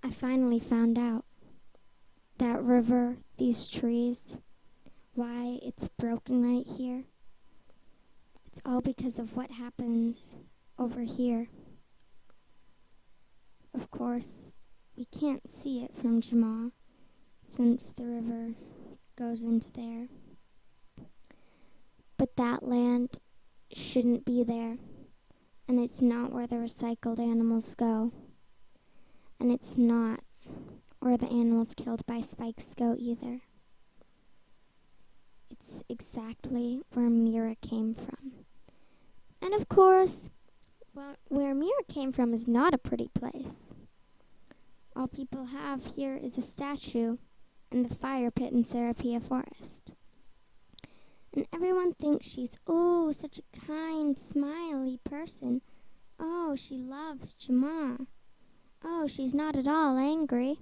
I finally found out. That river, these trees, why it's broken right here. It's all because of what happens over here. Of course, we can't see it from Jamaa since the river goes into there. But that land shouldn't be there, and it's not where the recycled animals go. And it's not where the animals killed by spikes go either. It's exactly where Mira came from. And of course, where Mira came from is not a pretty place. All people have here is a statue and the fire pit in Serapia Forest. And everyone thinks she's, oh, such a kind, smiley person. Oh, she loves Jamaa. Oh, she's not at all angry.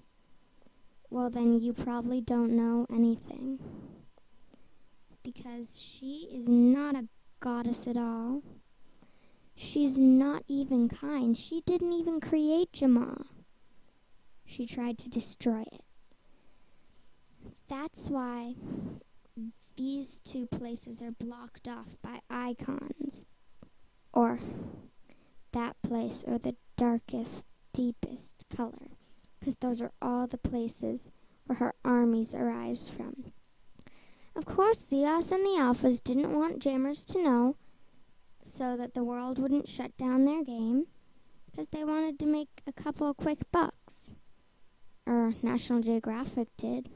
Well, then you probably don't know anything. Because she is not a goddess at all. She's not even kind. She didn't even create Jamaa. She tried to destroy it. That's why these two places are blocked off by icons. Or that place, or the darkest, deepest color. Because those are all the places where her armies arise from. Of course, Zeos and the Alphas didn't want jammers to know, so that the world wouldn't shut down their game, because they wanted to make a couple quick bucks. Or National Geographic did.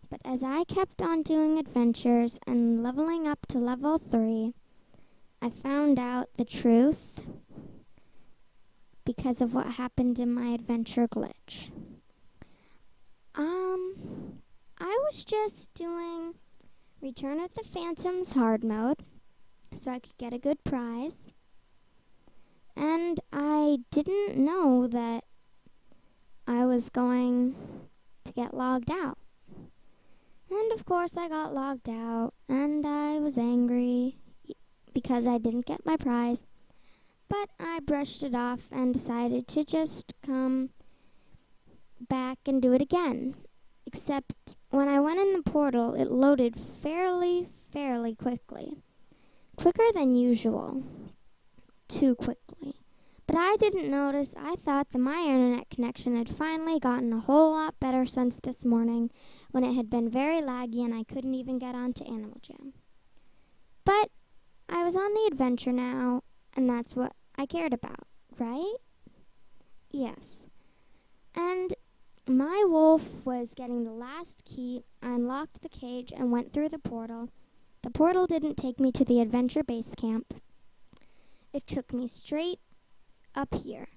But as I kept on doing adventures and leveling up to level 3, I found out the truth because of what happened in my adventure glitch. I was just doing Return of the Phantoms hard mode so I could get a good prize. And I didn't know that I was going to get logged out. And of course I got logged out and I was angry because I didn't get my prize. But I brushed it off and decided to just come back and do it again. Except when I went in the portal, it loaded fairly quickly. Quicker than usual. Too quickly. But I didn't notice. I thought that my internet connection had finally gotten a whole lot better since this morning when it had been very laggy and I couldn't even get onto Animal Jam. But I was on the adventure now, and that's what I cared about, right? Yes. And my wolf was getting the last key. I unlocked the cage and went through the portal. The portal didn't take me to the adventure base camp. It took me straight up here.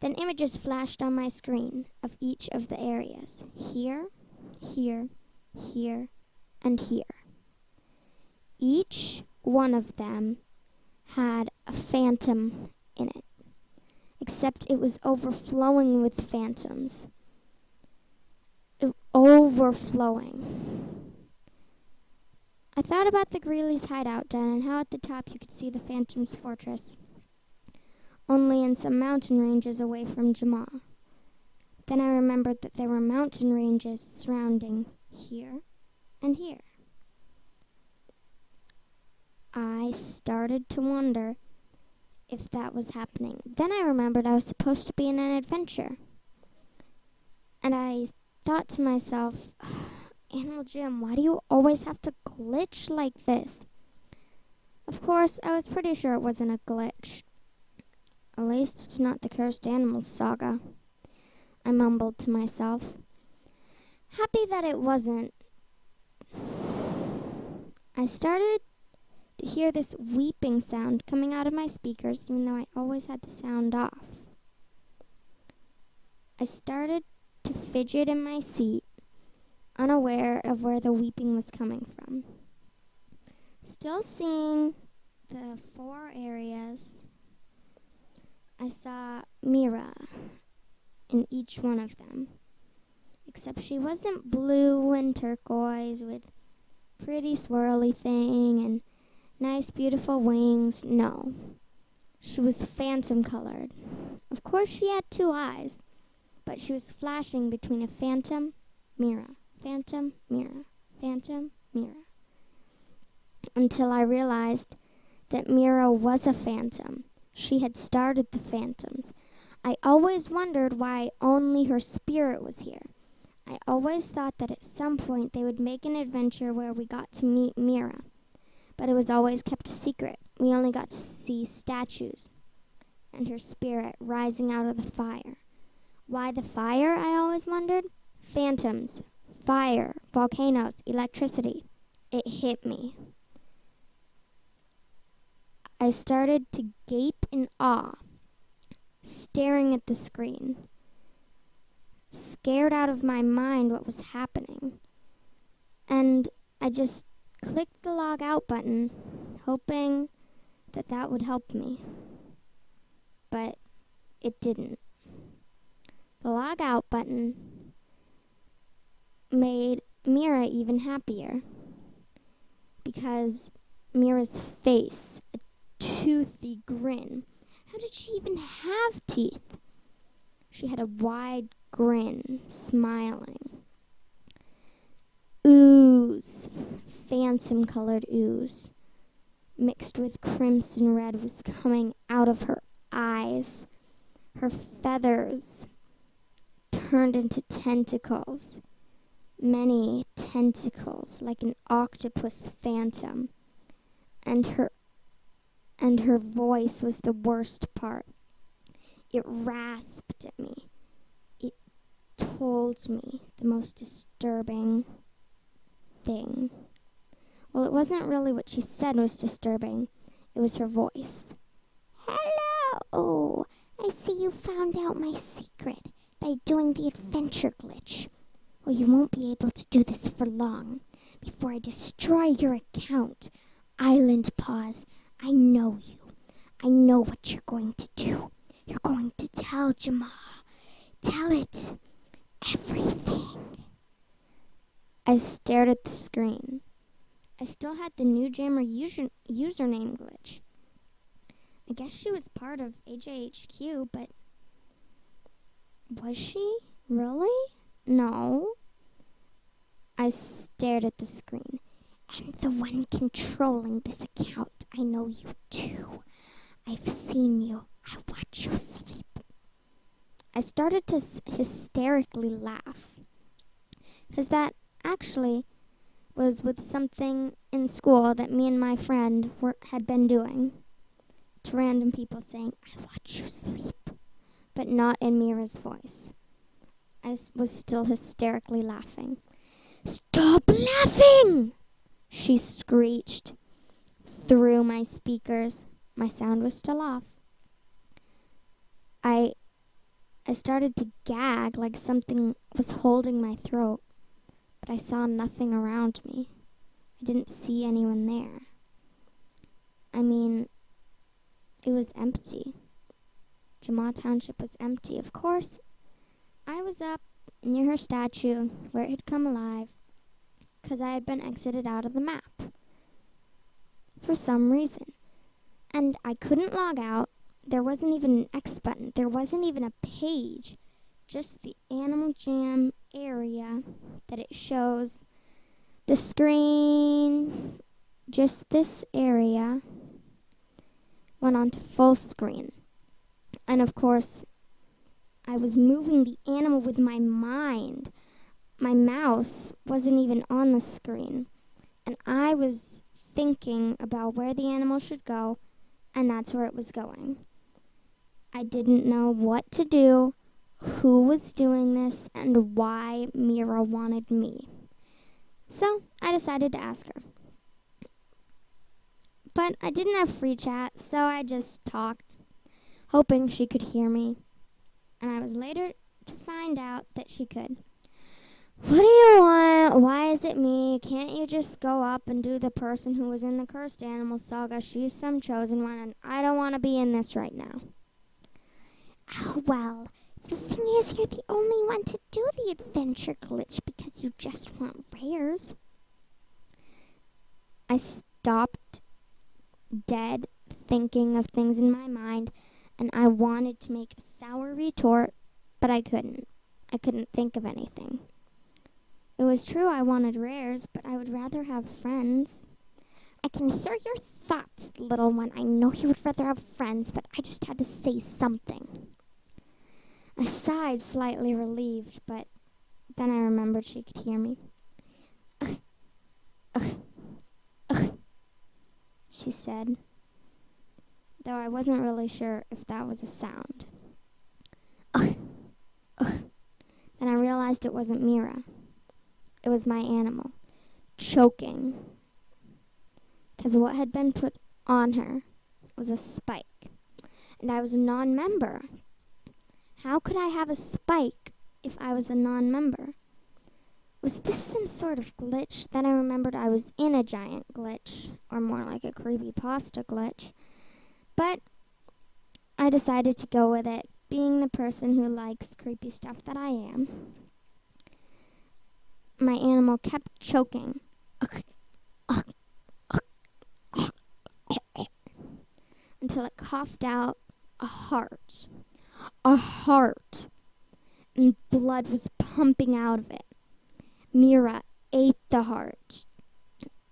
Then images flashed on my screen of each of the areas. Here, here, here, and here. Each one of them had a phantom in it, except it was overflowing with phantoms. Overflowing. I thought about the Greely's hideout den and how at the top you could see the Phantom's fortress, only in some mountain ranges away from Jamaa. Then I remembered that there were mountain ranges surrounding here and here. I started to wonder if that was happening. Then I remembered I was supposed to be in an adventure. And I thought to myself, Animal Jim, why do you always have to glitch like this? Of course, I was pretty sure it wasn't a glitch. At least it's not the Cursed Animals saga, I mumbled to myself. Happy that it wasn't. I started to hear this weeping sound coming out of my speakers, even though I always had the sound off. I started to fidget in my seat, unaware of where the weeping was coming from. Still seeing the 4 areas, I saw Mira in each one of them, except she wasn't blue and turquoise with pretty swirly thing and nice beautiful wings. No, she was phantom colored. Of course she had 2 eyes, but she was flashing between a phantom, Mira, phantom, Mira, phantom, Mira, until I realized that Mira was a phantom. She had started the phantoms. I always wondered why only her spirit was here. I always thought that at some point they would make an adventure where we got to meet Mira, but it was always kept a secret. We only got to see statues and her spirit rising out of the fire. Why the fire, I always wondered? Phantoms, fire, volcanoes, electricity. It hit me. I started to gape in awe, staring at the screen, scared out of my mind what was happening. And I just clicked the log out button, hoping that that would help me. But it didn't. The log out button made Mira even happier, because Mira's face, a toothy grin. How did she even have teeth? She had a wide grin, smiling. Ooze, phantom-colored ooze, mixed with crimson red, was coming out of her eyes. Her feathers turned into tentacles, many tentacles, like an octopus phantom. And her voice was the worst part. It rasped at me. It told me the most disturbing thing. Well, it wasn't really what she said was disturbing. It was her voice. Hello! I see you found out my secret by doing the adventure glitch. Well, you won't be able to do this for long. Before I destroy your account, Island Paws, I know you. I know what you're going to do. You're going to tell Jamal. Tell it. Everything. I stared at the screen. I still had the New Jammer username glitch. I guess she was part of AJHQ, but was she? Really? No. I stared at the screen. And the one controlling this account, I know you too. I've seen you. I watch you sleep. I started to hysterically laugh, because that actually was with something in school that me and my friend had been doing to random people, saying, I watch you sleep, but not in Mira's voice. I was still hysterically laughing. Stop laughing! She screeched through my speakers. My sound was still off. I started to gag like something was holding my throat, but I saw nothing around me. I didn't see anyone there. I mean, it was empty. Jamal Township was empty. Of course, I was up near her statue where it had come alive, because I had been exited out of the map for some reason. And I couldn't log out. There wasn't even an X button. There wasn't even a page. Just the Animal Jam area that it shows. The screen, just this area, went on to full screen. And of course, I was moving the animal with my mind. My mouse wasn't even on the screen. And I was thinking about where the animal should go, and that's where it was going. I didn't know what to do, who was doing this, and why Mira wanted me. So I decided to ask her. But I didn't have free chat, so I just talked, hoping she could hear me. And I was later to find out that she could. What do you want? Why is it me? Can't you just go up and do the person who was in the Cursed Animal Saga? She's some chosen one, and I don't want to be in this right now. Oh, well, the thing is, you're the only one to do the adventure glitch because you just want rares. I stopped dead, thinking of things in my mind, and I wanted to make a sour retort, but I couldn't. I couldn't think of anything. It was true I wanted rares, but I would rather have friends. I can hear your thoughts, little one. I know you would rather have friends, but I just had to say something. I sighed, slightly relieved, but then I remembered she could hear me. Ugh, ugh, ugh, she said, though I wasn't really sure if that was a sound. Ugh, ugh. Then I realized it wasn't Mira. It was my animal, choking, because what had been put on her was a spike, and I was a non-member. How could I have a spike if I was a non-member? Was this some sort of glitch? Then I remembered I was in a giant glitch, or more like a creepypasta glitch. But I decided to go with it, being the person who likes creepy stuff that I am. My animal kept choking until it coughed out a heart. A heart! And blood was pumping out of it. Mira ate the heart.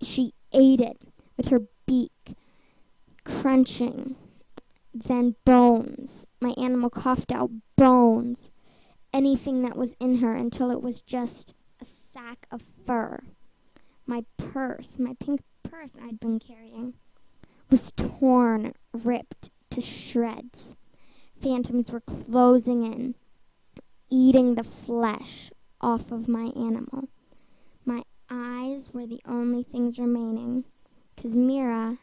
She ate it with her beak, crunching. Then bones. My animal coughed out bones. Anything that was in her until it was just a sack of fur. My purse, my pink purse I'd been carrying, was torn, ripped to shreds. Phantoms were closing in, eating the flesh off of my animal. My eyes were the only things remaining, 'cause Mira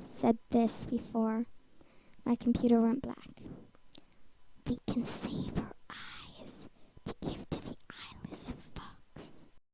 said this before my computer went black. We can save